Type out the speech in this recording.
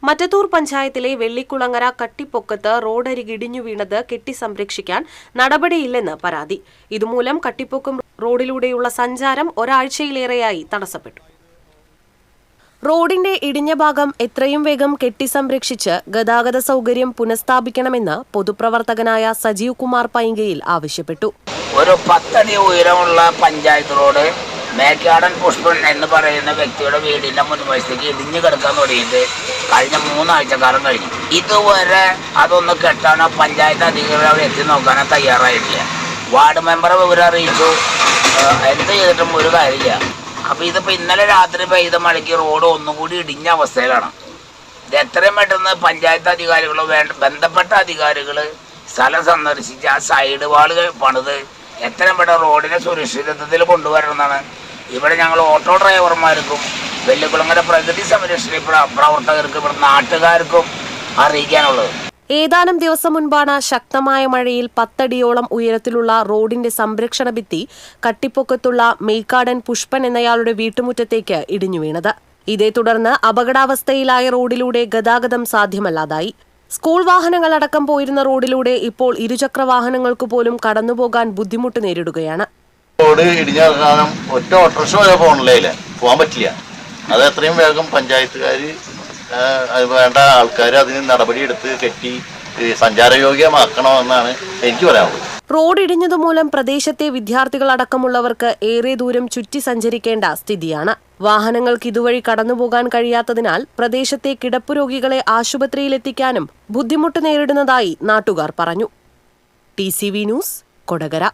മറ്റത്തൂർ പഞ്ചായത്തിലെ വെള്ളിക്കുളങ്ങര കട്ടിപ്പൊക്കത്ത് റോഡരികിടിഞ്ഞു വീണത് കെട്ടി സംരക്ഷിക്കാൻ നടപടിയില്ലെന്ന് പരാതി. ഇതുമൂലം കട്ടിപ്പൊക്കം റോഡിലൂടെയുള്ള സഞ്ചാരം ഒരാഴ്ചയിലേറെയായി തടസ്സപ്പെട്ടു. റോഡിന്റെ ഇടിഞ്ഞ ഭാഗം എത്രയും വേഗം കെട്ടി സംരക്ഷിച്ച് ഗതാഗത സൗകര്യം പുനഃസ്ഥാപിക്കണമെന്ന് പൊതുപ്രവർത്തകനായ സജീവ് കുമാർ പൈങ്കയിൽ ആവശ്യപ്പെട്ടു. ഒരു 10 അടി ഉയരമുള്ള പഞ്ചായത്ത് റോഡ് മേക്കാടൻ പുഷ്പൻ എന്ന് പറയുന്ന വ്യക്തിയുടെ വീടിന്റെ മുൻവശത്തേക്ക് ഇടിഞ്ഞു കിടക്കാൻ തുടങ്ങിയിട്ട് കഴിഞ്ഞ 3 ആഴ്ചക്കാലം കഴിഞ്ഞു. ഇതുവരെ അതൊന്ന് കെട്ടാനോ പഞ്ചായത്ത് അധികൃതർ അവിടെ എത്തി നോക്കാനോ തയ്യാറായിട്ടില്ല. വാർഡ് മെമ്പറെ വിവരം അറിയിച്ചു, എന്ത് ചെയ്തിട്ടും ഒരു കാര്യമില്ല. അപ്പോൾ ഇതിപ്പോൾ ഇന്നലെ രാത്രി പെയ്ത മഴയ്ക്ക് റോഡ് ഒന്നുകൂടി ഇടിഞ്ഞ അവസ്ഥയിലാണ്. ഇത് എത്രയും പെട്ടെന്ന് പഞ്ചായത്ത് അധികാരികളോ ബന്ധപ്പെട്ട അധികാരികൾ സ്ഥലം സന്ദർശിച്ച് ആ സൈഡ് വാളുകൾ പണിത് എത്രയും പെട്ടെന്ന് റോഡിനെ സുരക്ഷിതത്വത്തിൽ കൊണ്ടുവരണമെന്നാണ് ഇവിടെ ഞങ്ങൾ ഓട്ടോ ഡ്രൈവർമാർക്കും വെള്ളിക്കുളങ്ങര പ്രകൃതി സംരക്ഷണ പ്രവർത്തകർക്കും ഇവിടെ നാട്ടുകാർക്കും അറിയിക്കാനുള്ളത്. ഏതാനും ദിവസം മുൻപാണ് ശക്തമായ മഴയിൽ 10 അടിയോളം ഉയരത്തിലുള്ള റോഡിന്റെ സംരക്ഷണ ഭിത്തി കട്ടിപ്പൊക്കത്തുള്ള മേക്കാടൻ പുഷ്പൻ എന്നയാളുടെ വീട്ടുമുറ്റത്തേക്ക് ഇടിഞ്ഞു വീണത്. ഇതേ തുടർന്ന് അപകടാവസ്ഥയിലായ റോഡിലൂടെ ഗതാഗതം സാധ്യമല്ലാതായി. സ്കൂൾ വാഹനങ്ങളടക്കം പോയിരുന്ന റോഡിലൂടെ ഇപ്പോൾ ഇരുചക്ര വാഹനങ്ങൾക്ക് പോലും കടന്നുപോകാൻ ബുദ്ധിമുട്ട് നേരിടുകയാണ്. റോഡ് ഇടിഞ്ഞ കാരണം ഒറ്റ ഓട്ടോറിക്ഷ വരെ പോകാൻ പറ്റില്ല. അത് എത്രയും വേഗം പഞ്ചായത്തുകാർ വേണ്ട ആൾക്കാർ അതിന് നടപടിയെടുത്ത് കെട്ടി സഞ്ചാരയോഗ്യമാക്കണമെന്നാണ് എനിക്ക് പറയാനുള്ളത്. റോഡ് ഇടിഞ്ഞതുമൂലം പ്രദേശത്തെ വിദ്യാർത്ഥികളടക്കമുള്ളവർക്ക് ഏറെ ദൂരം ചുറ്റി സഞ്ചരിക്കേണ്ട സ്ഥിതിയാണ്. വാഹനങ്ങൾക്ക് ഇതുവഴി കടന്നുപോകാൻ കഴിയാത്തതിനാൽ പ്രദേശത്തെ കിടപ്പു രോഗികളെ ആശുപത്രിയിലെത്തിക്കാനും ബുദ്ധിമുട്ട് നേരിടുന്നതായി നാട്ടുകാർ പറഞ്ഞു. TCV news, Kodakara.